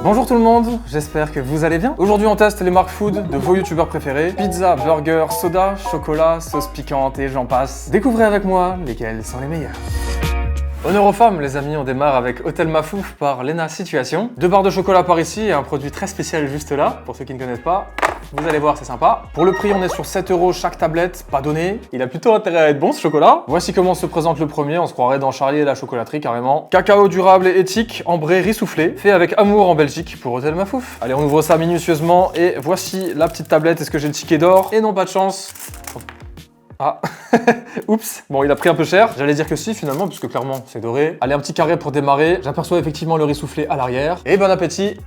Bonjour tout le monde, j'espère que vous allez bien. Aujourd'hui on teste les marques food de vos youtubeurs préférés. Pizza, burger, soda, chocolat, sauce piquante et j'en passe. Découvrez avec moi lesquels sont les meilleurs. Honneur aux femmes, les amis, on démarre avec Hôtel Mafouf par Lena Situation. 2 barres de chocolat par ici et un produit très spécial juste là. Pour ceux qui ne connaissent pas, vous allez voir, c'est sympa. Pour le prix, on est sur 7 € chaque tablette, pas donné. Il a plutôt intérêt à être bon ce chocolat. Voici comment se présente le premier, on se croirait dans Charlie et la chocolaterie carrément. Cacao durable et éthique, ambré riz soufflé, fait avec amour en Belgique pour Hôtel Mafouf. Allez, on ouvre ça minutieusement et voici la petite tablette. Est-ce que j'ai le ticket d'or? Et non, pas de chance. Ah, oups, bon il a pris un peu cher. J'allais dire que si finalement, puisque clairement c'est doré. Allez, un petit carré pour démarrer. J'aperçois effectivement le riz soufflé à l'arrière. Et bon appétit.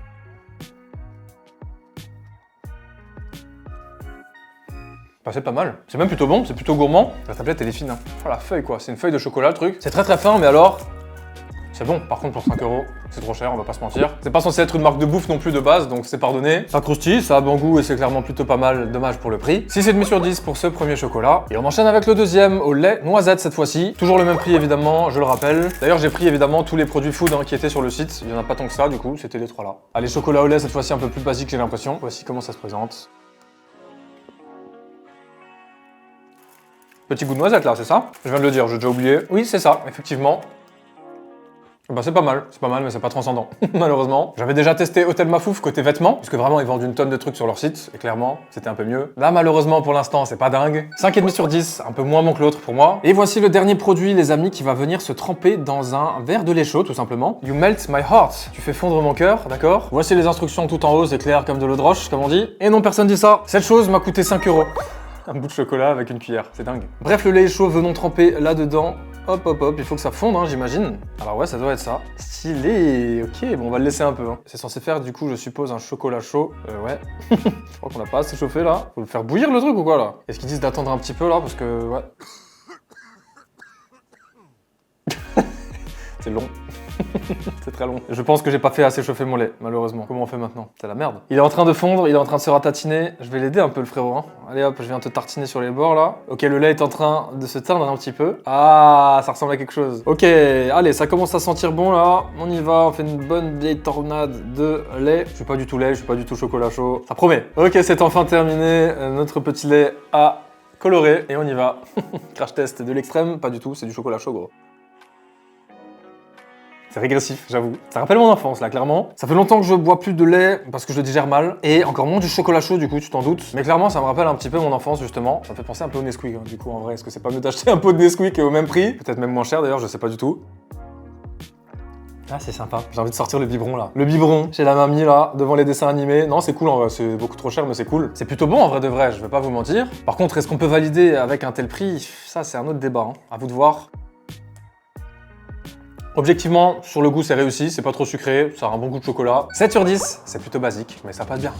Bah, c'est pas mal, c'est même plutôt bon, c'est plutôt gourmand. La tablette elle est fine, hein. Oh la feuille quoi, c'est une feuille de chocolat le truc. C'est très fin mais alors... C'est bon, par contre pour 5 €, c'est trop cher, on va pas se mentir. C'est pas censé être une marque de bouffe non plus de base, donc c'est pardonné. Ça croustille, ça a bon goût et c'est clairement plutôt pas mal, dommage pour le prix. 6,5 sur 10 pour ce premier chocolat. Et on enchaîne avec le deuxième, au lait noisette cette fois-ci. Toujours le même prix évidemment, je le rappelle. D'ailleurs j'ai pris évidemment tous les produits food qui étaient sur le site. Il y en a pas tant que ça du coup, c'était les 3 là. Allez, chocolat au lait cette fois-ci un peu plus basique j'ai l'impression. Voici comment ça se présente. Petit goût de noisette là, c'est ça? Je viens de le dire, j'ai déjà oublié. Oui, c'est ça, effectivement. Bah c'est pas mal, mais c'est pas transcendant, malheureusement. J'avais déjà testé Hôtel Mafouf côté vêtements, puisque vraiment ils vendent une tonne de trucs sur leur site, et clairement, c'était un peu mieux. Là, malheureusement, pour l'instant, c'est pas dingue. 5,5 sur 10, un peu moins bon que l'autre pour moi. Et voici le dernier produit, les amis, qui va venir se tremper dans un verre de lait chaud, tout simplement. You melt my heart. Tu fais fondre mon cœur, d'accord? Voici les instructions tout en haut, c'est clair comme de l'eau de roche, comme on dit. Et non, personne dit ça. Cette chose m'a coûté 5 €. Un bout de chocolat avec une cuillère, c'est dingue. Bref, le lait est chaud, venons tremper là-dedans. Hop, hop, hop, il faut que ça fonde, hein, j'imagine. Alors ouais, ça doit être ça. Stylé, ok, bon, on va le laisser un peu. Hein. C'est censé faire, du coup, je suppose, un chocolat chaud. Ouais. Je crois qu'on a pas assez chauffé, là. Faut le faire bouillir, le truc, ou quoi, là? Est-ce qu'ils disent d'attendre un petit peu, là? Parce que, ouais. C'est long. C'est très long. Je pense que j'ai pas fait assez chauffer mon lait, malheureusement. Comment on fait maintenant? C'est la merde. Il est en train de fondre, il est en train de se ratatiner. Je vais l'aider un peu, le frérot. Hein. Allez hop, je viens te tartiner sur les bords, là. Ok, le lait est en train de se teindre un petit peu. Ah, ça ressemble à quelque chose. Ok, allez, ça commence à sentir bon, là. On y va, on fait une bonne vieille tornade de lait. Je suis pas du tout lait, je suis pas du tout chocolat chaud. Ça promet. Ok, c'est enfin terminé. Notre petit lait a coloré. Et on y va. Crash test de l'extrême, pas du tout, c'est du chocolat chaud, gros. C'est régressif, j'avoue. Ça rappelle mon enfance, là, clairement. Ça fait longtemps que je bois plus de lait parce que je le digère mal. Et encore moins du chocolat chaud, du coup, tu t'en doutes. Mais clairement, ça me rappelle un petit peu mon enfance, justement. Ça me fait penser un peu au Nesquik, hein, du coup, en vrai. Est-ce que c'est pas mieux d'acheter un pot de Nesquik au même prix? Peut-être même moins cher, d'ailleurs, je sais pas du tout. Ah, c'est sympa. J'ai envie de sortir le biberon, là. Le biberon, chez la mamie, là, devant les dessins animés. Non, c'est cool, en vrai. C'est beaucoup trop cher, mais c'est cool. C'est plutôt bon, en vrai de vrai, je vais pas vous mentir. Par contre, est-ce qu'on peut valider avec un tel prix? Ça, c'est un autre débat, hein. À vous de voir. Objectivement, sur le goût, c'est réussi, c'est pas trop sucré, ça a un bon goût de chocolat. 7 sur 10, c'est plutôt basique, mais ça passe bien.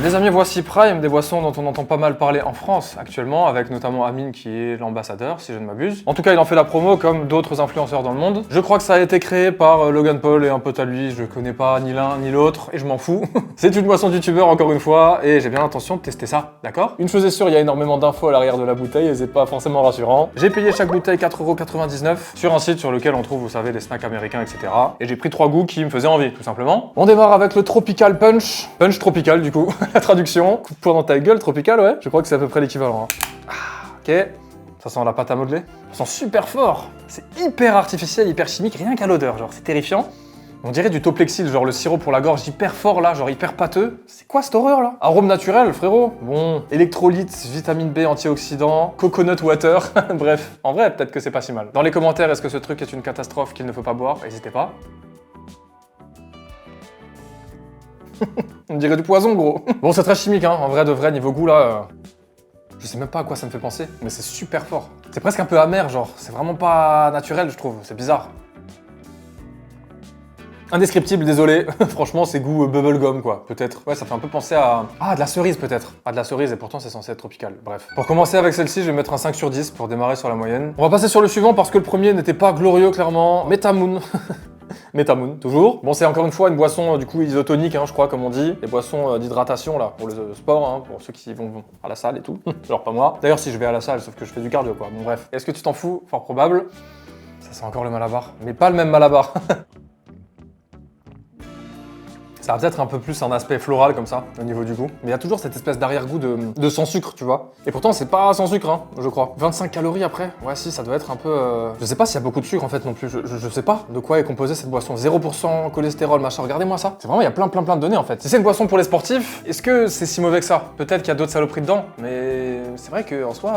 Les amis, voici Prime, des boissons dont on entend pas mal parler en France actuellement, avec notamment Amine qui est l'ambassadeur, si je ne m'abuse. En tout cas, il en fait la promo comme d'autres influenceurs dans le monde. Je crois que ça a été créé par Logan Paul et un pote à lui, je connais pas ni l'un ni l'autre, et je m'en fous. C'est une boisson de youtubeur encore une fois, et j'ai bien l'intention de tester ça, d'accord? Une chose est sûre, il y a énormément d'infos à l'arrière de la bouteille, et c'est pas forcément rassurant. J'ai payé chaque bouteille 4,99 € sur un site sur lequel on trouve, vous savez, des snacks américains, etc. Et j'ai pris 3 goûts qui me faisaient envie, tout simplement. On démarre avec le Tropical Punch. Punch tropical, du coup. La traduction, coup de poing dans ta gueule, tropical, ouais. Je crois que c'est à peu près l'équivalent. Hein. Ah, ok. Ça sent la pâte à modeler. Ça sent super fort. C'est hyper artificiel, hyper chimique, rien qu'à l'odeur, genre, c'est terrifiant. On dirait du Toplexil, genre le sirop pour la gorge hyper fort là, genre hyper pâteux. C'est quoi cette horreur là? Arôme naturel, frérot. Bon, électrolytes, vitamine B, antioxydants, coconut water. Bref, en vrai, peut-être que c'est pas si mal. Dans les commentaires, est-ce que ce truc est une catastrophe qu'il ne faut pas boire? N'hésitez pas. On dirait du poison, gros. Bon, c'est très chimique, hein. En vrai, de vrai, niveau goût, là... Je sais même pas à quoi ça me fait penser, mais c'est super fort. C'est presque un peu amer, genre. C'est vraiment pas naturel, je trouve. C'est bizarre. Indescriptible, désolé. Franchement, c'est goût bubblegum, quoi. Peut-être. Ouais, ça fait un peu penser à... Ah, de la cerise, peut-être. Ah, de la cerise, et pourtant, c'est censé être tropical. Bref. Pour commencer avec celle-ci, je vais mettre un 5 sur 10 pour démarrer sur la moyenne. On va passer sur le suivant parce que le premier n'était pas glorieux, clairement. Metamoon. Metamoon, toujours. Bon, c'est encore une fois une boisson du coup isotonique, hein, je crois, comme on dit. Des boissons d'hydratation, là, pour le sport, hein, pour ceux qui vont à la salle et tout. Genre pas moi. D'ailleurs, si je vais à la salle, sauf que je fais du cardio, quoi. Bon, bref. Est-ce que tu t'en fous? Fort probable. Ça sent encore le Malabar. Mais pas le même Malabar. Ça a peut-être un peu plus un aspect floral comme ça, au niveau du goût. Mais il y a toujours cette espèce d'arrière-goût de sans sucre, tu vois. Et pourtant, c'est pas sans sucre, hein, je crois. 25 calories après. Ouais, si, ça doit être un peu... Je sais pas s'il y a beaucoup de sucre en fait non plus. Je sais pas de quoi est composée cette boisson. 0% cholestérol, machin. Regardez-moi ça. C'est vraiment, il y a plein de données en fait. Si c'est une boisson pour les sportifs, est-ce que c'est si mauvais que ça? Peut-être qu'il y a d'autres saloperies dedans, mais c'est vrai qu'en soi...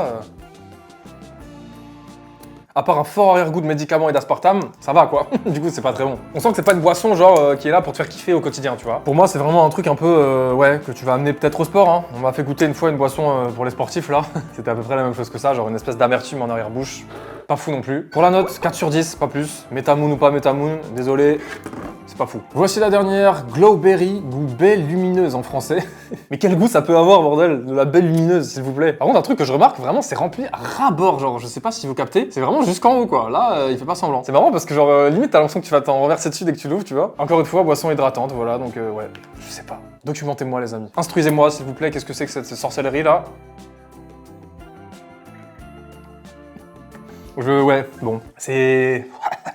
À part un fort arrière-goût de médicaments et d'aspartame, ça va quoi. Du coup, c'est pas très bon. On sent que c'est pas une boisson genre qui est là pour te faire kiffer au quotidien, tu vois. Pour moi, c'est vraiment un truc un peu, ouais, que tu vas amener peut-être au sport. Hein. On m'a fait goûter une fois une boisson pour les sportifs là. C'était à peu près la même chose que ça, genre une espèce d'amertume en arrière-bouche. Pas fou non plus. Pour la note, 4 sur 10, pas plus. Métamoun ou pas métamoun, désolé. C'est pas fou. Voici la dernière, Glowberry, goût belle lumineuse en français. Mais quel goût ça peut avoir, bordel, de la belle lumineuse, s'il vous plaît. Par contre, un truc que je remarque, vraiment, c'est rempli à ras-bord, genre, je sais pas si vous captez, c'est vraiment jusqu'en haut, quoi. Là, il fait pas semblant. C'est marrant parce que, genre, limite, t'as l'impression que tu vas t'en renverser dessus dès que tu l'ouvres, tu vois. Encore une fois, boisson hydratante, voilà, donc, ouais, je sais pas. Documentez-moi, les amis. Instruisez-moi, s'il vous plaît, qu'est-ce que c'est que cette sorcellerie-là? Ouais, bon, c'est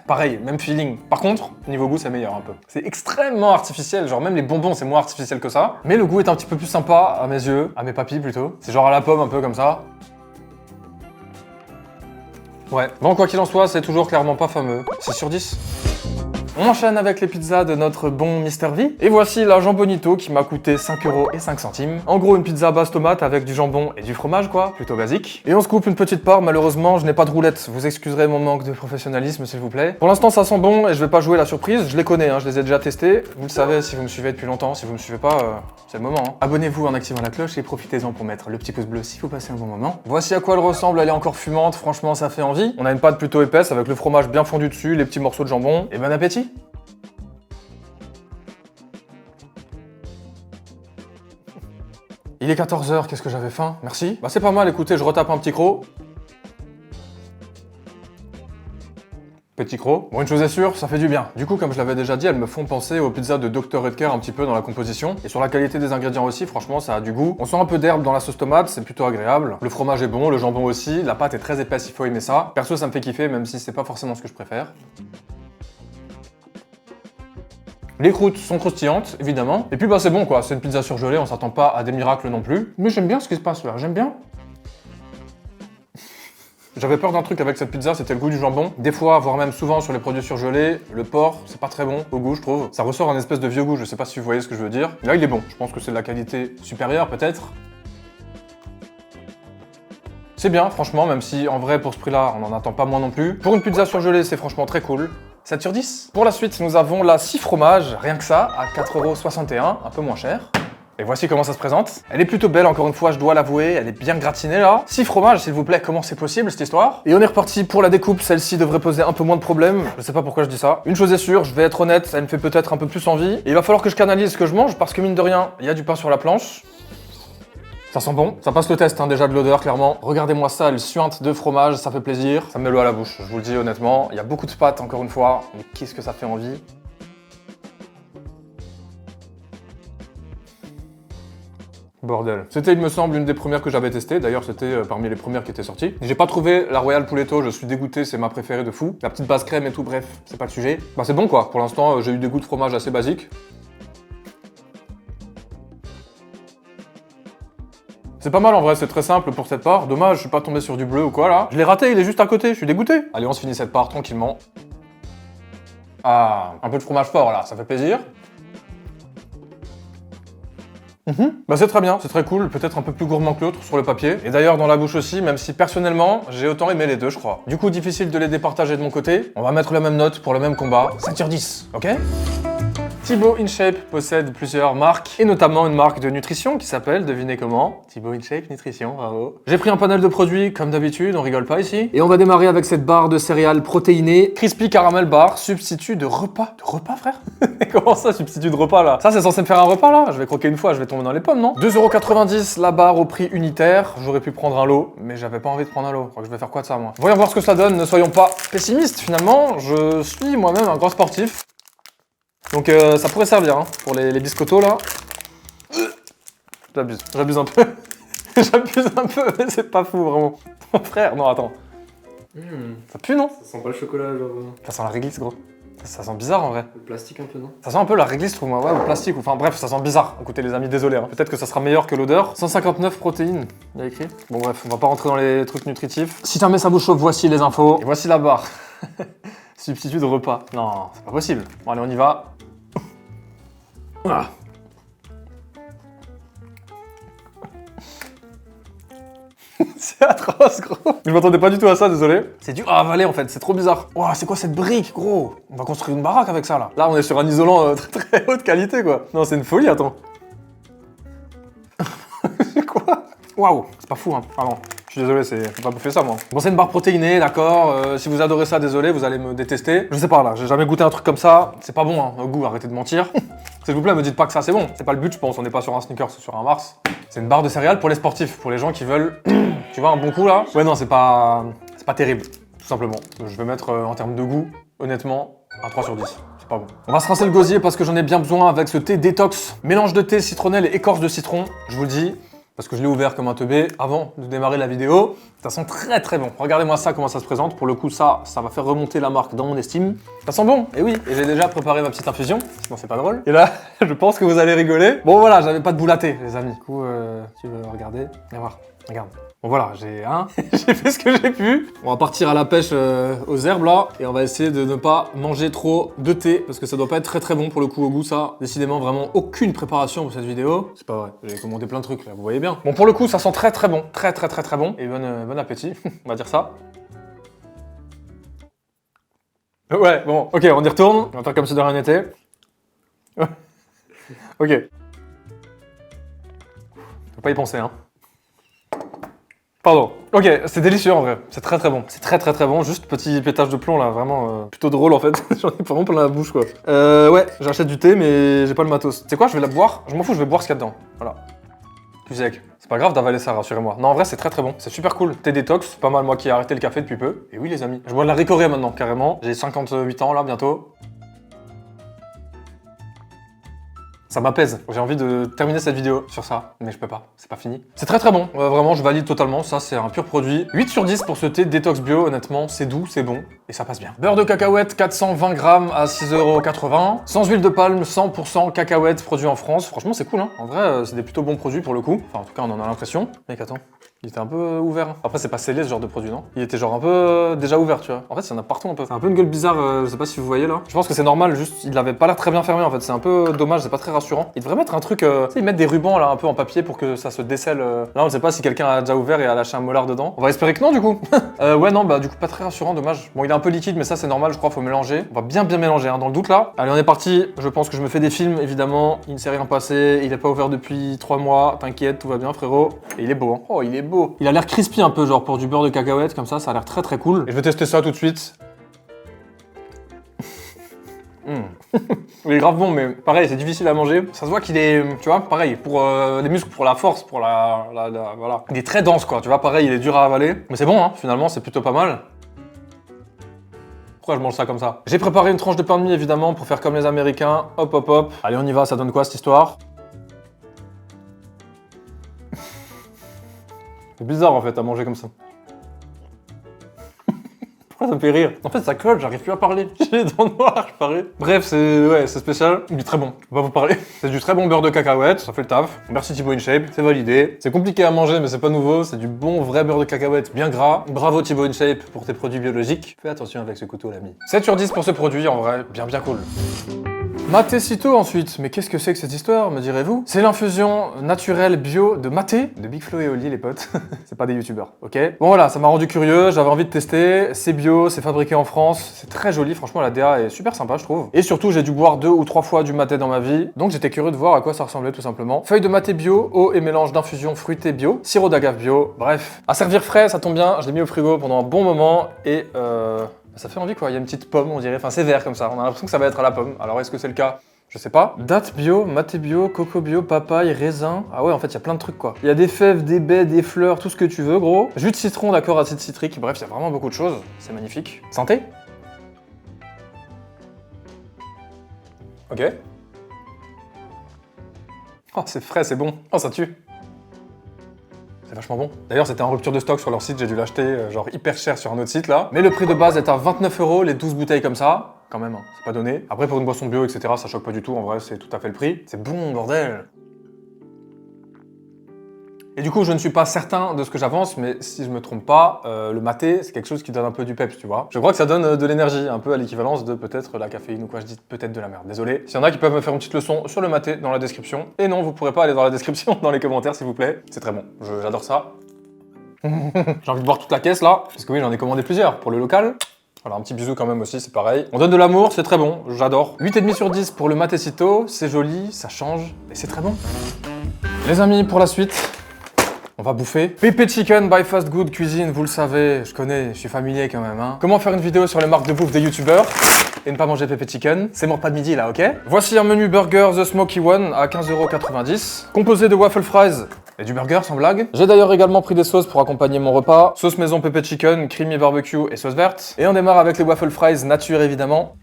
pareil, même feeling. Par contre, niveau goût, c'est meilleur un peu. C'est extrêmement artificiel, genre même les bonbons, c'est moins artificiel que ça. Mais le goût est un petit peu plus sympa à mes yeux, à mes papilles plutôt. C'est genre à la pomme un peu comme ça. Ouais. Bon, quoi qu'il en soit, c'est toujours clairement pas fameux. 6 sur 10. On enchaîne avec les pizzas de notre bon Mr V. Et voici la jambonito qui m'a coûté 5,05 €. En gros, une pizza base tomate avec du jambon et du fromage, quoi. Plutôt basique. Et on se coupe une petite part. Malheureusement, je n'ai pas de roulette. Vous excuserez mon manque de professionnalisme, s'il vous plaît. Pour l'instant, ça sent bon et je vais pas jouer la surprise. Je les connais, hein, je les ai déjà testés. Vous le savez si vous me suivez depuis longtemps. Si vous me suivez pas, c'est le moment. Hein. Abonnez-vous en activant la cloche et profitez-en pour mettre le petit pouce bleu si vous passez un bon moment. Voici à quoi elle ressemble. Elle est encore fumante. Franchement, ça fait envie. On a une pâte plutôt épaisse avec le fromage bien fondu dessus, les petits morceaux de jambon. Et bon appétit! Il est 14 h, qu'est-ce que j'avais faim? Merci. Bah c'est pas mal, écoutez, je retape un petit croc. Petit croc. Bon, une chose est sûre, ça fait du bien. Du coup, comme je l'avais déjà dit, elles me font penser aux pizzas de Dr. Oetker un petit peu dans la composition. Et sur la qualité des ingrédients aussi, franchement, ça a du goût. On sent un peu d'herbe dans la sauce tomate, c'est plutôt agréable. Le fromage est bon, le jambon aussi, la pâte est très épaisse, il faut aimer ça. Perso, ça me fait kiffer, même si c'est pas forcément ce que je préfère. Les croûtes sont croustillantes, évidemment. Et puis bah c'est bon quoi, c'est une pizza surgelée, on s'attend pas à des miracles non plus. Mais j'aime bien ce qui se passe là, j'aime bien. J'avais peur d'un truc avec cette pizza, c'était le goût du jambon. Des fois, voire même souvent sur les produits surgelés, le porc, c'est pas très bon au goût je trouve. Ça ressort un espèce de vieux goût, je sais pas si vous voyez ce que je veux dire. Là il est bon, je pense que c'est de la qualité supérieure peut-être. C'est bien franchement, même si en vrai pour ce prix-là, on en attend pas moins non plus. Pour une pizza surgelée, c'est franchement très cool. 7 sur 10. Pour la suite, nous avons la 6 fromages, rien que ça, à 4,61 €, un peu moins cher. Et voici comment ça se présente. Elle est plutôt belle, encore une fois, je dois l'avouer, elle est bien gratinée là. 6 fromages, s'il vous plaît, comment c'est possible cette histoire? Et on est reparti pour la découpe, celle-ci devrait poser un peu moins de problèmes. Je sais pas pourquoi je dis ça. Une chose est sûre, je vais être honnête, elle me fait peut-être un peu plus envie. Et il va falloir que je canalise ce que je mange, parce que mine de rien, il y a du pain sur la planche. Ça sent bon, ça passe le test hein, déjà de l'odeur clairement. Regardez-moi ça, elle suinte de fromage, ça fait plaisir. Ça me met l'eau à la bouche, je vous le dis honnêtement. Il y a beaucoup de pâtes encore une fois, mais qu'est-ce que ça fait envie. Bordel. C'était, il me semble, une des premières que j'avais testées. D'ailleurs, c'était parmi les premières qui étaient sorties. J'ai pas trouvé la Royal Pouletto, je suis dégoûté, c'est ma préférée de fou. La petite base crème et tout, bref, c'est pas le sujet. Bah c'est bon quoi, pour l'instant, j'ai eu des goûts de fromage assez basiques. C'est pas mal en vrai, c'est très simple pour cette part. Dommage, je suis pas tombé sur du bleu ou quoi là. Je l'ai raté, il est juste à côté, je suis dégoûté. Allez, on se finit cette part tranquillement. Ah, un peu de fromage fort là, ça fait plaisir. Bah c'est très bien, c'est très cool, peut-être un peu plus gourmand que l'autre sur le papier. Et d'ailleurs dans la bouche aussi, même si personnellement, j'ai autant aimé les deux je crois. Du coup, difficile de les départager de mon côté. On va mettre la même note pour le même combat. 7 sur 10, ok? Thibaut InShape possède plusieurs marques, et notamment une marque de nutrition qui s'appelle, devinez comment? Thibaut InShape Nutrition, bravo. J'ai pris un panel de produits, comme d'habitude, on rigole pas ici. Et on va démarrer avec cette barre de céréales protéinées, Crispy Caramel Bar, substitut de repas. De repas, frère? Comment ça, substitut de repas, là? Ça, c'est censé me faire un repas, là? Je vais croquer une fois, je vais tomber dans les pommes, non? 2,90 € la barre au prix unitaire. J'aurais pu prendre un lot, mais j'avais pas envie de prendre un lot. Je crois que je vais faire quoi de ça, moi? Voyons voir ce que ça donne, ne soyons pas pessimistes, finalement. Je suis moi-même un grand sportif. Donc ça pourrait servir hein, pour les biscottos là. J'abuse un peu. J'abuse un peu, mais c'est pas fou vraiment. Mon frère, non attends. Ça pue non? Ça sent pas le chocolat genre. Ça sent la réglisse gros. Ça sent bizarre en vrai. Le plastique un peu, non? Ça sent un peu la réglisse, je trouve, moi. Ouais, le plastique. Enfin bref, ça sent bizarre. Écoutez les amis, désolé. Hein. Peut-être que ça sera meilleur que l'odeur. 159 protéines, il y a écrit. Bon bref, on va pas rentrer dans les trucs nutritifs. Si jamais ça vous chauffe, voici les infos. Et voici la barre. Substitut de repas. Non, c'est pas possible. Bon allez, on y va. Ah. C'est atroce, gros. Je m'attendais pas du tout à ça, désolé. C'est dur à avaler en fait, c'est trop bizarre. Ouah, c'est quoi cette brique, gros? On va construire une baraque avec ça là. Là, on est sur un isolant très haute qualité, quoi. Non, c'est une folie, attends. C'est quoi? Waouh, c'est pas fou, hein. Pardon. Je suis désolé, faut pas bouffer ça, moi. Bon, c'est une barre protéinée, d'accord. Si vous adorez ça, désolé, vous allez me détester. Je sais pas, là, j'ai jamais goûté un truc comme ça. C'est pas bon, hein, au goût, arrêtez de mentir. S'il vous plaît, me dites pas que ça, c'est bon. C'est pas le but, je pense. On n'est pas sur un sneaker, c'est sur un Mars. C'est une barre de céréales pour les sportifs, pour les gens qui veulent, tu vois, un bon coup, là. Ouais, non, c'est pas terrible, tout simplement. Je vais mettre, en termes de goût, honnêtement, un 3 sur 10. C'est pas bon. On va se rincer le gosier parce que j'en ai bien besoin avec ce thé détox. Mélange de thé, citronnelle et écorce de citron, je vous le dis. Parce que je l'ai ouvert comme un teubé avant de démarrer la vidéo. Ça sent très très bon. Regardez-moi ça, comment ça se présente. Pour le coup, ça va faire remonter la marque dans mon estime. Ça sent bon. Et oui, et j'ai déjà préparé ma petite infusion. Sinon, c'est pas drôle. Et là, je pense que vous allez rigoler. Bon voilà, j'avais pas de boule à thé, les amis. Du coup, tu veux regarder? Viens voir, regarde. Bon voilà, j'ai j'ai fait ce que j'ai pu. On va partir à la pêche aux herbes là et on va essayer de ne pas manger trop de thé parce que ça doit pas être très très bon pour le coup au goût ça. Décidément vraiment aucune préparation pour cette vidéo. C'est pas vrai, j'ai commandé plein de trucs là, vous voyez bien. Bon pour le coup ça sent très très bon, très très très très bon et bon appétit, on va dire ça. Ouais bon, ok on y retourne, on va faire comme si de rien n'était. Ok. Faut pas y penser hein. Pardon. Ok, c'est délicieux en vrai. C'est très très bon. C'est très très très bon. Juste petit pétage de plomb là, vraiment plutôt drôle en fait. J'en ai vraiment plein la bouche quoi. Ouais, j'achète du thé mais j'ai pas le matos. Tu sais quoi, je vais la boire. Je m'en fous, je vais boire ce qu'il y a dedans. Voilà. Du sec. C'est pas grave d'avaler ça, rassurez-moi. Non, en vrai, c'est très très bon. C'est super cool. Thé détox, pas mal moi qui ai arrêté le café depuis peu. Et oui les amis, je bois de la Ricoré maintenant carrément. J'ai 58 ans là bientôt. Ça m'apaise. J'ai envie de terminer cette vidéo sur ça, mais je peux pas, c'est pas fini. C'est très très bon, vraiment je valide totalement, ça c'est un pur produit. 8 sur 10 pour ce thé détox bio, honnêtement, c'est doux, c'est bon, et ça passe bien. Beurre de cacahuète, 420 grammes à 6,80 €. Sans huile de palme, 100% cacahuète, produit en France. Franchement c'est cool, hein. En vrai, c'est des plutôt bons produits pour le coup. Enfin en tout cas on en a l'impression. Mec attends. Il était un peu ouvert. Après, c'est pas scellé ce genre de produit, non? Il était genre un peu déjà ouvert, tu vois. En fait, il y en a partout un peu. C'est un peu une gueule bizarre, je sais pas si vous voyez là. Je pense que c'est normal, juste il avait pas l'air très bien fermé en fait. C'est un peu dommage, c'est pas très rassurant. Il devrait mettre un truc, tu sais, ils mettent des rubans là un peu en papier pour que ça se décèle. Là, on ne sait pas si quelqu'un a déjà ouvert et a lâché un molar dedans. On va espérer que non, du coup. Ouais, non, bah du coup, pas très rassurant, dommage. Bon, il est un peu liquide, mais ça, c'est normal, je crois, faut mélanger. On va bien mélanger, hein, dans le doute là. Allez, on est parti. Je pense que je me fais des films, évidemment. Il ne s'est rien passé. Il est pas ouvert depuis 3 mois. T'inquiète, tout va bien, frérot. Et il est beau, hein. Oh, il est beau. Il a l'air crispy un peu, genre pour du beurre de cacahuète, comme ça a l'air très très cool. Et je vais tester ça tout de suite. Il est grave bon, mais pareil, c'est difficile à manger. Ça se voit qu'il est, tu vois, pareil, pour les muscles, pour la force, pour voilà. Il est très dense, quoi, tu vois, pareil, il est dur à avaler. Mais c'est bon, hein, finalement, c'est plutôt pas mal. Pourquoi je mange ça comme ça? J'ai préparé une tranche de pain de mie, évidemment, pour faire comme les Américains. Hop, hop, hop. Allez, on y va, ça donne quoi, cette histoire? C'est bizarre, en fait, à manger comme ça. Ça me fait rire. En fait, ça colle, j'arrive plus à parler. J'ai les dents noires, je parais. Bref, c'est spécial. Il est très bon. Je peux pas vous parler. C'est du très bon beurre de cacahuète, ça fait le taf. Merci Thibaut InShape, c'est validé. C'est compliqué à manger, mais c'est pas nouveau. C'est du bon vrai beurre de cacahuète bien gras. Bravo Thibaut InShape pour tes produits biologiques. Fais attention avec ce couteau, l'ami. 7 sur 10 pour ce produit, en vrai, bien cool. Maté-Cito ensuite, mais qu'est-ce que c'est que cette histoire, me direz-vous? C'est l'infusion naturelle bio de Maté, de Big Flo et Oli les potes, c'est pas des youtubeurs, ok? Bon voilà, ça m'a rendu curieux, j'avais envie de tester, c'est bio, c'est fabriqué en France, c'est très joli, franchement la DA est super sympa je trouve. Et surtout j'ai dû boire 2 ou 3 fois du Maté dans ma vie, donc j'étais curieux de voir à quoi ça ressemblait tout simplement. Feuille de Maté bio, eau et mélange d'infusion fruitée bio, sirop d'agave bio, bref. À servir frais, ça tombe bien, je l'ai mis au frigo pendant un bon moment et ça fait envie quoi, il y a une petite pomme on dirait, enfin c'est vert comme ça, on a l'impression que ça va être à la pomme. Alors est-ce que c'est le cas? Je sais pas. Date bio, maté bio, coco bio, papaye, raisin. Ah ouais, en fait, il y a plein de trucs quoi. Il y a des fèves, des baies, des fleurs, tout ce que tu veux, gros. Jus de citron, d'accord, acide citrique. Bref, il y a vraiment beaucoup de choses. C'est magnifique. Santé. Ok. Oh, c'est frais, c'est bon. Oh, ça tue. C'est vachement bon. D'ailleurs, c'était en rupture de stock sur leur site, j'ai dû l'acheter genre hyper cher sur un autre site là. Mais le prix de base est à 29 € les 12 bouteilles comme ça. quand même, hein. C'est pas donné. Après, pour une boisson bio, etc., ça choque pas du tout, en vrai, c'est tout à fait le prix. C'est bon, bordel. Et du coup, je ne suis pas certain de ce que j'avance, mais si je me trompe pas, le maté, c'est quelque chose qui donne un peu du peps, tu vois. Je crois que ça donne de l'énergie, un peu à l'équivalence de peut-être la caféine ou quoi, je dis peut-être de la merde, désolé. S'il y en a qui peuvent me faire une petite leçon sur le maté dans la description. Et non, vous pourrez pas aller dans la description, dans les commentaires, s'il vous plaît. C'est très bon, j'adore ça. J'ai envie de boire toute la caisse, là, parce que oui, j'en ai commandé plusieurs pour le local. Voilà, un petit bisou quand même aussi, c'est pareil. On donne de l'amour, c'est très bon, j'adore. 8,5 sur 10 pour le matécito, c'est joli, ça change, et c'est très bon. Les amis, pour la suite... on va bouffer. Pepe Chicken by Fast Good Cuisine, vous le savez, je connais, je suis familier quand même. Hein. Comment faire une vidéo sur les marques de bouffe des youtubeurs et ne pas manger Pepe Chicken. C'est mon repas de midi là, ok? Voici un menu burger The Smoky One à 15,90 €, composé de waffle fries et du burger sans blague. J'ai d'ailleurs également pris des sauces pour accompagner mon repas. Sauce maison Pepe Chicken, creamy barbecue et sauce verte. Et on démarre avec les waffle fries nature évidemment.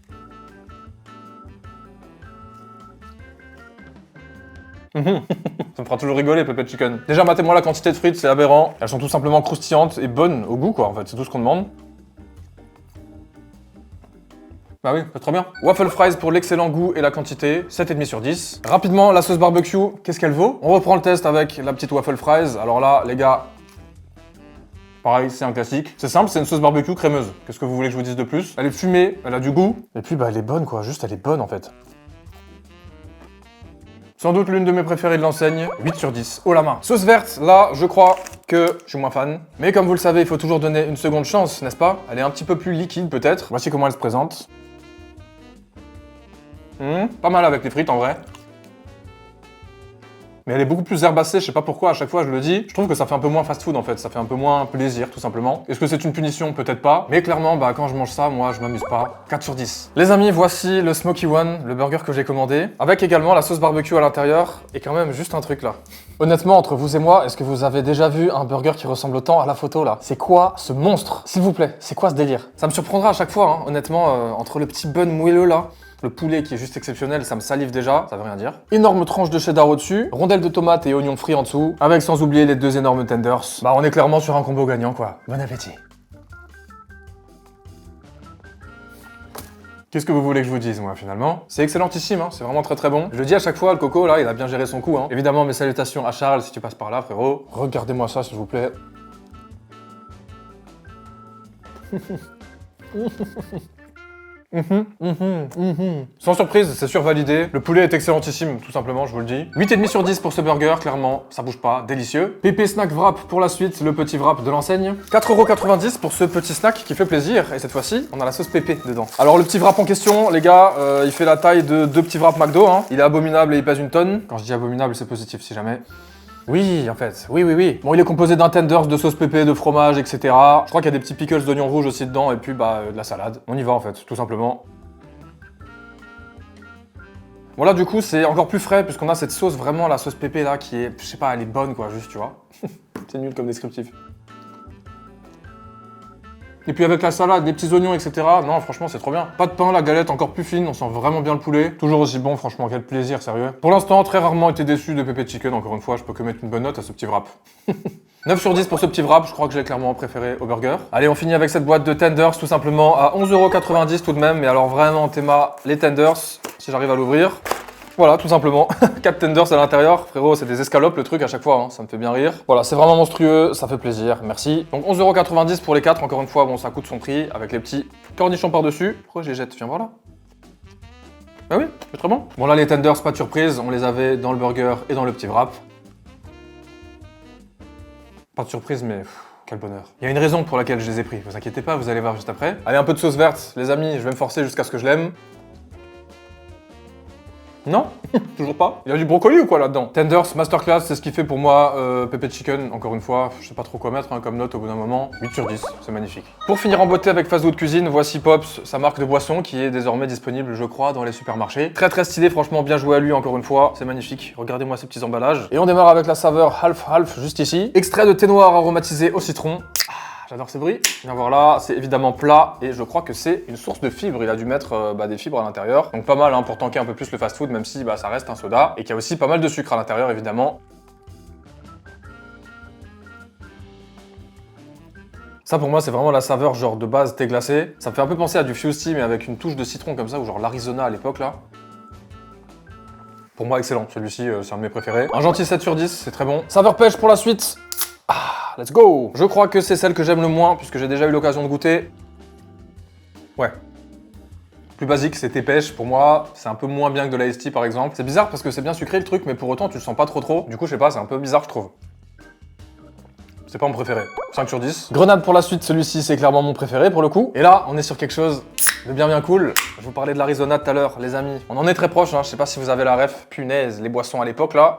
Ça me fera toujours rigoler, Pepe Chicken. Déjà, matez-moi la quantité de frites, c'est aberrant. Elles sont tout simplement croustillantes et bonnes au goût, quoi, en fait. C'est tout ce qu'on demande. Bah oui, c'est trop bien. Waffle fries pour l'excellent goût et la quantité, 7,5 sur 10. Rapidement, la sauce barbecue, qu'est-ce qu'elle vaut? On reprend le test avec la petite waffle fries. Alors là, les gars, pareil, c'est un classique. C'est simple, c'est une sauce barbecue crémeuse. Qu'est-ce que vous voulez que je vous dise de plus? Elle est fumée, elle a du goût. Et puis, bah, elle est bonne, quoi. Juste, elle est bonne, en fait. Sans doute l'une de mes préférées de l'enseigne, 8 sur 10, haut la main. Sauce verte, là, je crois que je suis moins fan. Mais comme vous le savez, il faut toujours donner une seconde chance, n'est-ce pas? Elle est un petit peu plus liquide, peut-être. Voici comment elle se présente. Pas mal avec les frites, en vrai. Mais elle est beaucoup plus herbacée, je sais pas pourquoi, à chaque fois je le dis. Je trouve que ça fait un peu moins fast-food en fait, ça fait un peu moins plaisir tout simplement. Est-ce que c'est une punition? Peut-être pas. Mais clairement, bah quand je mange ça, moi je m'amuse pas. 4 sur 10. Les amis, voici le Smoky One, le burger que j'ai commandé. Avec également la sauce barbecue à l'intérieur. Et quand même juste un truc là. Honnêtement, entre vous et moi, est-ce que vous avez déjà vu un burger qui ressemble autant à la photo là? C'est quoi ce monstre? S'il vous plaît, c'est quoi ce délire? Ça me surprendra à chaque fois, hein, honnêtement, entre le petit bun moelleux là. Le poulet qui est juste exceptionnel, ça me salive déjà, ça veut rien dire. Énorme tranche de cheddar au-dessus, rondelles de tomates et oignons frits en dessous, avec sans oublier les 2 énormes tenders. Bah on est clairement sur un combo gagnant quoi. Bon appétit. Qu'est-ce que vous voulez que je vous dise moi finalement? C'est excellentissime, hein, c'est vraiment très très bon. Je le dis à chaque fois, le coco là, il a bien géré son coup. Hein. Évidemment mes salutations à Charles si tu passes par là frérot. Regardez-moi ça s'il vous plaît. Sans surprise, c'est survalidé. Le poulet est excellentissime, tout simplement, je vous le dis. 8,5 sur 10 pour ce burger, clairement, ça bouge pas, délicieux. Pepe Snack Wrap pour la suite, le petit wrap de l'enseigne. 4,90 € pour ce petit snack qui fait plaisir. Et cette fois-ci, on a la sauce pépé dedans. Alors le petit wrap en question, les gars, il fait la taille de 2 petits wraps McDo. Hein. Il est abominable et il pèse une tonne. Quand je dis abominable, c'est positif si jamais. Oui, en fait, oui. Bon, il est composé d'un tenders, de sauce pépé, de fromage, etc. Je crois qu'il y a des petits pickles d'oignons rouges aussi dedans, et puis bah de la salade. On y va en fait, tout simplement. Bon là du coup c'est encore plus frais puisqu'on a cette sauce vraiment, la sauce pépé là qui est, je sais pas, elle est bonne quoi, juste tu vois. C'est nul comme descriptif. Et puis avec la salade, les petits oignons, etc. Non, franchement, c'est trop bien. Pas de pain, la galette encore plus fine, on sent vraiment bien le poulet. Toujours aussi bon, franchement, quel plaisir, sérieux. Pour l'instant, très rarement été déçu de Pepe Chicken, encore une fois, je peux que mettre une bonne note à ce petit wrap. 9 sur 10 pour ce petit wrap, je crois que j'ai clairement préféré au burger. Allez, on finit avec cette boîte de tenders, tout simplement, à 11,90 € tout de même. Mais alors vraiment, Théma, les tenders, si j'arrive à l'ouvrir. Voilà, tout simplement. 4 tenders à l'intérieur. Frérot, c'est des escalopes le truc à chaque fois, hein. Ça me fait bien rire. Voilà, c'est vraiment monstrueux, ça fait plaisir, merci. Donc 11,90 € pour les 4, encore une fois, bon, ça coûte son prix, avec les petits cornichons par-dessus. Pourquoi je les jette? Viens voir là. Ah oui, c'est très bon. Bon là, les tenders, pas de surprise, on les avait dans le burger et dans le petit wrap. Pas de surprise, mais... quel bonheur. Il y a une raison pour laquelle je les ai pris, vous inquiétez pas, vous allez voir juste après. Allez, un peu de sauce verte, les amis, je vais me forcer jusqu'à ce que je l'aime. Non, toujours pas. Il y a du brocoli ou quoi là-dedans? Tenders, masterclass, c'est ce qui fait pour moi Pepe Chicken, encore une fois, je sais pas trop quoi mettre hein, comme note au bout d'un moment. 8 sur 10, c'est magnifique. Pour finir en beauté avec Fast Food Cuisine, voici Pops, sa marque de boisson qui est désormais disponible, je crois, dans les supermarchés. Très très stylé, franchement, bien joué à lui encore une fois, c'est magnifique. Regardez-moi ces petits emballages. Et on démarre avec la saveur half-half juste ici. Extrait de thé noir aromatisé au citron. J'adore ces bruits. Viens voir là, c'est évidemment plat et je crois que c'est une source de fibres. Il a dû mettre des fibres à l'intérieur. Donc pas mal hein, pour tanker un peu plus le fast-food, même si ça reste un soda. Et qu'il y a aussi pas mal de sucre à l'intérieur, évidemment. Ça pour moi c'est vraiment la saveur genre de base thé glacé. Ça me fait un peu penser à du Fuse Tea mais avec une touche de citron comme ça, ou genre l'Arizona à l'époque là. Pour moi excellent, celui-ci c'est un de mes préférés. Un gentil 7 sur 10, c'est très bon. Saveur pêche pour la suite. Ah, let's go. Je crois que c'est celle que j'aime le moins puisque j'ai déjà eu l'occasion de goûter. Ouais. Plus basique, c'est thé pêche. Pour moi, c'est un peu moins bien que de l'Ice Tea par exemple. C'est bizarre parce que c'est bien sucré le truc, mais pour autant tu le sens pas trop. Du coup je sais pas, c'est un peu bizarre je trouve. C'est pas mon préféré. 5 sur 10. Grenade pour la suite, celui-ci c'est clairement mon préféré pour le coup. Et là, on est sur quelque chose de bien cool. Je vous parlais de l'Arizona tout à l'heure, les amis. On en est très proche, hein. Je sais pas si vous avez la ref. Punaise, les boissons à l'époque là.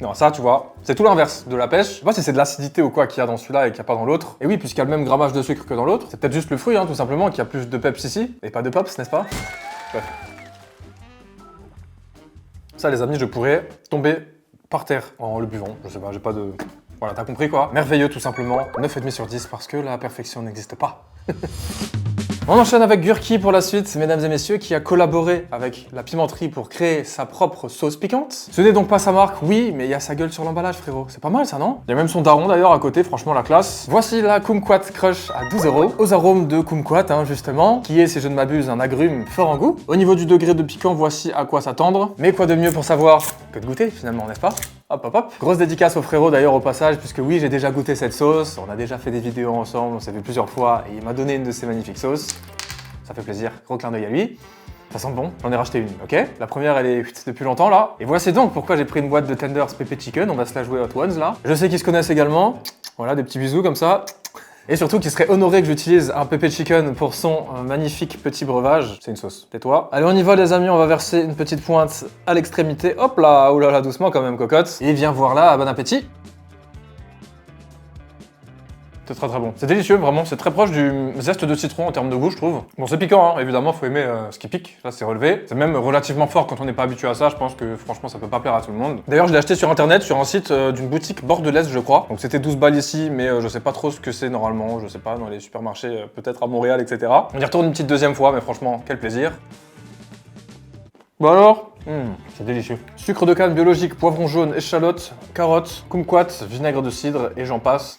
Non, ça tu vois, c'est tout l'inverse de la pêche. Je sais pas si c'est de l'acidité ou quoi qu'il y a dans celui-là et qu'il n'y a pas dans l'autre. Et oui, puisqu'il y a le même grammage de sucre que dans l'autre, c'est peut-être juste le fruit, hein, tout simplement, qu'il y a plus de peps ici. Et pas de pops, n'est-ce pas? Bref. Ça les amis, je pourrais tomber par terre en le buvant, je sais pas, j'ai pas de... Voilà, t'as compris quoi? Merveilleux tout simplement, 9,5 sur 10 parce que la perfection n'existe pas. On enchaîne avec Gurki pour la suite, mesdames et messieurs, qui a collaboré avec la pimenterie pour créer sa propre sauce piquante. Ce n'est donc pas sa marque, oui, mais il y a sa gueule sur l'emballage, frérot. C'est pas mal ça, non? Il y a même son daron d'ailleurs à côté, franchement la classe. Voici la Kumquat Crush à 12 €, aux arômes de kumquat, hein, justement, qui est, si je ne m'abuse, un agrume fort en goût. Au niveau du degré de piquant, voici à quoi s'attendre. Mais quoi de mieux pour savoir que de goûter, finalement, n'est-ce pas? Hop hop hop. Grosse dédicace au frérot d'ailleurs au passage, puisque oui, j'ai déjà goûté cette sauce, on a déjà fait des vidéos ensemble, on s'est vu plusieurs fois, et il m'a donné une de ces magnifiques sauces. Ça fait plaisir, gros clin d'œil à lui. Ça sent bon, j'en ai racheté une, ok? La première, elle est depuis longtemps là. Et voici donc pourquoi j'ai pris une boîte de Tenders Pepe Chicken, on va se la jouer Hot Ones là. Je sais qu'ils se connaissent également, voilà, des petits bisous comme ça. Et surtout qu'ils seraient honorés que j'utilise un Pepe Chicken pour son magnifique petit breuvage. C'est une sauce, tais-toi. Allez, on y va les amis, on va verser une petite pointe à l'extrémité. Hop là, oulala, doucement quand même, cocotte. Et viens voir là, bon appétit. C'est très bon. C'est délicieux, vraiment. C'est très proche du zeste de citron en termes de goût, je trouve. Bon, c'est piquant, hein. Évidemment, faut aimer ce qui pique. Là, c'est relevé. C'est même relativement fort quand on n'est pas habitué à ça. Je pense que franchement, ça peut pas plaire à tout le monde. D'ailleurs, je l'ai acheté sur internet, sur un site d'une boutique bordelaise, je crois. Donc, c'était 12 balles ici, mais je sais pas trop ce que c'est normalement. Je sais pas, dans les supermarchés, peut-être à Montréal, etc. On y retourne une petite deuxième fois, mais franchement, quel plaisir. Bon alors, c'est délicieux. Sucre de canne biologique, poivron jaune, échalote, carotte, kumquat, vinaigre de cidre et j'en passe.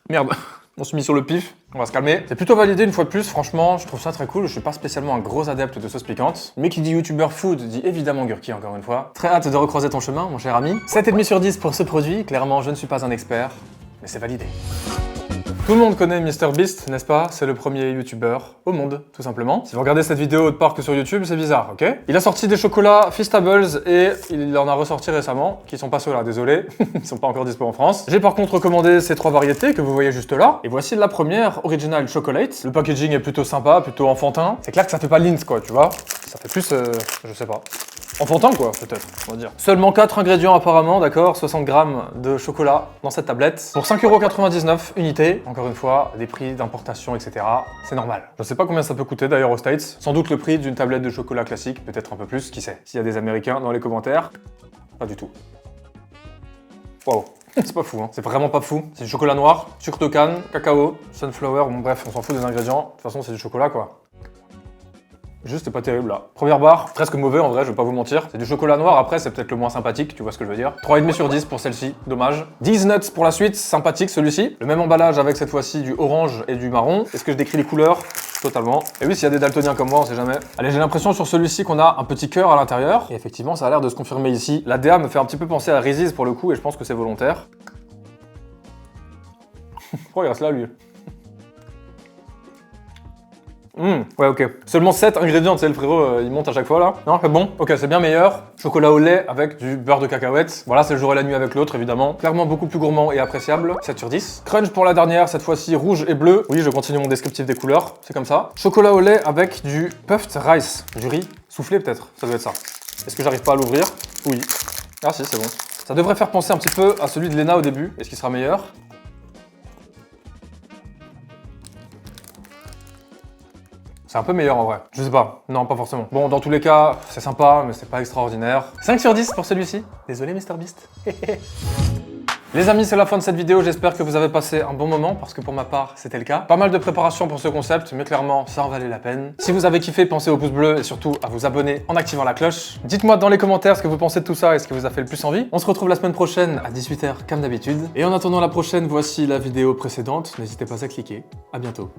Merde, on s'est mis sur le pif, on va se calmer. C'est plutôt validé une fois de plus, franchement, je trouve ça très cool. Je suis pas spécialement un gros adepte de sauce piquante, mais qui dit youtubeur food dit évidemment Gurki encore une fois. Très hâte de recroiser ton chemin, mon cher ami. 7,5 sur 10 pour ce produit, clairement je ne suis pas un expert, mais c'est validé. Tout le monde connaît MrBeast, n'est-ce pas? C'est le premier youtubeur au monde, tout simplement. Si vous regardez cette vidéo autre part que sur YouTube, c'est bizarre, ok? Il a sorti des chocolats Feastables et il en a ressorti récemment, qui sont pas ceux-là, désolé, ils sont pas encore dispo en France. J'ai par contre recommandé ces 3 variétés que vous voyez juste là, et voici la première, Original Chocolate. Le packaging est plutôt sympa, plutôt enfantin. C'est clair que ça fait pas Lindt, quoi, tu vois? Ça fait plus, je sais pas. Enfantin quoi, peut-être, on va dire. Seulement 4 ingrédients apparemment, d'accord, 60 grammes de chocolat dans cette tablette. Pour 5,99 € unité, encore une fois, des prix d'importation, etc. C'est normal. Je sais pas combien ça peut coûter d'ailleurs aux States. Sans doute le prix d'une tablette de chocolat classique, peut-être un peu plus, qui sait. S'il y a des Américains dans les commentaires, pas du tout. Waouh. C'est pas fou, hein. C'est vraiment pas fou. C'est du chocolat noir, sucre de canne, cacao, sunflower, bon bref, on s'en fout des ingrédients. De toute façon, c'est du chocolat quoi. Juste c'est pas terrible là. Première barre, presque mauvais en vrai, je vais pas vous mentir. C'est du chocolat noir, après c'est peut-être le moins sympathique, tu vois ce que je veux dire. 3,5 sur 10 pour celle-ci, dommage. 10 nuts pour la suite, sympathique celui-ci. Le même emballage avec cette fois-ci du orange et du marron. Est-ce que je décris les couleurs? Totalement. Et oui, s'il y a des daltoniens comme moi, on sait jamais. Allez, j'ai l'impression sur celui-ci qu'on a un petit cœur à l'intérieur. Et effectivement, ça a l'air de se confirmer ici. La DA me fait un petit peu penser à Reese's pour le coup, et je pense que c'est volontaire. Oh, il reste là lui. Ouais, ok. Seulement 7 ingrédients, tu sais, le frérot, il monte à chaque fois, là. Non, c'est bon. Ok, c'est bien meilleur. Chocolat au lait avec du beurre de cacahuète. Voilà, c'est le jour et la nuit avec l'autre, évidemment. Clairement beaucoup plus gourmand et appréciable. 7 sur 10. Crunch pour la dernière, cette fois-ci rouge et bleu. Oui, je continue mon descriptif des couleurs. C'est comme ça. Chocolat au lait avec du puffed rice. Du riz soufflé, peut-être. Ça doit être ça. Est-ce que j'arrive pas à l'ouvrir? Oui. Ah si, c'est bon. Ça devrait faire penser un petit peu à celui de Lena au début. Est-ce qu'il sera meilleur? C'est un peu meilleur en vrai. Je sais pas. Non, pas forcément. Bon, dans tous les cas, c'est sympa, mais c'est pas extraordinaire. 5 sur 10 pour celui-ci. Désolé, MrBeast. Les amis, c'est la fin de cette vidéo, j'espère que vous avez passé un bon moment, parce que pour ma part, c'était le cas. Pas mal de préparation pour ce concept, mais clairement, ça en valait la peine. Si vous avez kiffé, pensez au pouce bleu et surtout à vous abonner en activant la cloche. Dites-moi dans les commentaires ce que vous pensez de tout ça et ce qui vous a fait le plus envie. On se retrouve la semaine prochaine à 18 h comme d'habitude. Et en attendant la prochaine, voici la vidéo précédente. N'hésitez pas à cliquer. À bientôt.